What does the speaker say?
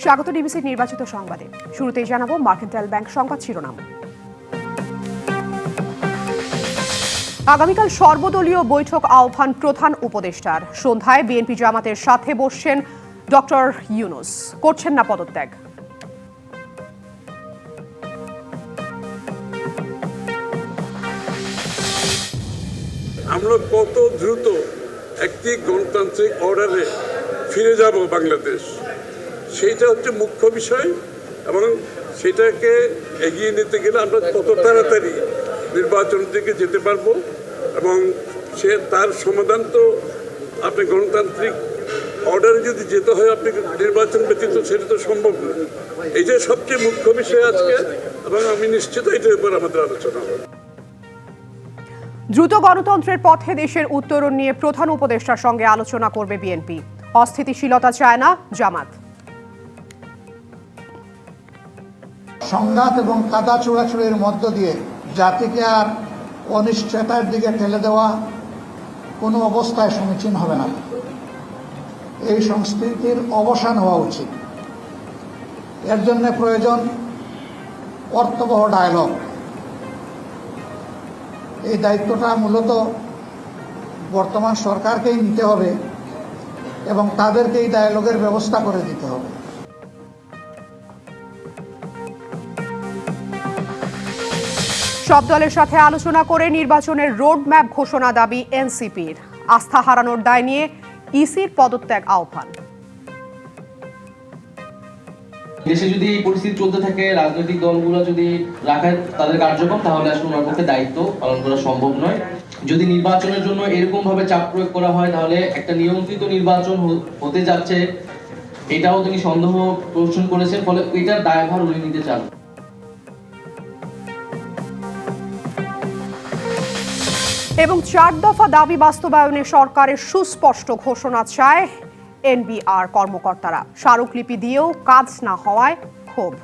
স্বাগত ডিবিসির নির্বাচিত সংবাদে। শুরুতেই জানাবো মার্কেন্টাইল ব্যাংক সংবাদ শিরোনাম। আগামীকাল সর্বদলীয় বৈঠক আহ্বান প্রধান উপদেষ্টার। সন্ধ্যায় বিএনপি জামাতের সাথে বসছেন ডক্টর ইউনূস, করছেন না পদত্যাগ। আমরা কত দ্রুত একটি গণতান্ত্রিক অর্ডারে ফিরে যাব বাংলাদেশ, সেইটা হচ্ছে মুখ্য বিষয়। এবং সেটাকে এগিয়ে নিতে গেলে আমরা কত তাড়াতাড়ি নির্বাচনের দিকে যেতে পারবো, এবং তার সমাধান তো আপনি গণতান্ত্রিক অর্ডারে যদি যেতে হয় আপনি নির্বাচন ব্যতীত সেটা তো সম্ভব না। এই যে সবচেয়ে মুখ্য বিষয় আজকে, এবং আমি নিশ্চিত এটার উপর আমাদের আলোচনা হবে। দ্রুত গণতন্ত্রের পথে দেশের উত্তরণ নিয়ে প্রধান উপদেষ্টার সঙ্গে আলোচনা করবে বিএনপি। অস্থিতিশীলতা চায় না জামাত। সংঘাত এবং কাদা ছোড়াছুড়ির মধ্য দিয়ে জাতিকে আর অনিশ্চয়তার দিকে ঠেলে দেওয়া কোনো অবস্থায় সমীচীন হবে না। এই সংস্কৃতির অবসান হওয়া উচিত। এর জন্য প্রয়োজন অর্থবহ ডায়ালগ। এই দায়িত্বটা মূলত বর্তমান সরকারকেই নিতে হবে এবং তাদেরকে এই ডায়ালগের ব্যবস্থা করে দিতে হবে। সব দলের সাথে আলোচনা করে নির্বাচনের রোডম্যাপ ঘোষণা দাবি এনসিপির। আস্থা হারানোর দায় নিয়ে ইসির পদত্যাগ আহ্বান। দেশে যদি এই পরিস্থিতি চলতে থাকে, রাজনৈতিক দলগুলো যদি রাখে তাদের কার্যক্রম, তাহলে আসলে ওনার পক্ষে দায়িত্ব পালন করা সম্ভব নয়। যদি নির্বাচনের জন্য এরকম ভাবে চাপ প্রয়োগ করা হয়, তাহলে একটা নিয়ন্ত্রিত নির্বাচন হতে যাচ্ছে এটাও তিনি সন্দেহ পোষণ করেছেন, ফলে এটার দায়ভার উনি নিতে চান। এবং 4 দফা দাবি বাস্তবায়নে সরকারের সুস্পষ্ট ঘোষণা চায় এনবিআর কর্মকর্তারা। স্মারকলিপি দিয়েও কাজ না হওয়ায় ক্ষোভ।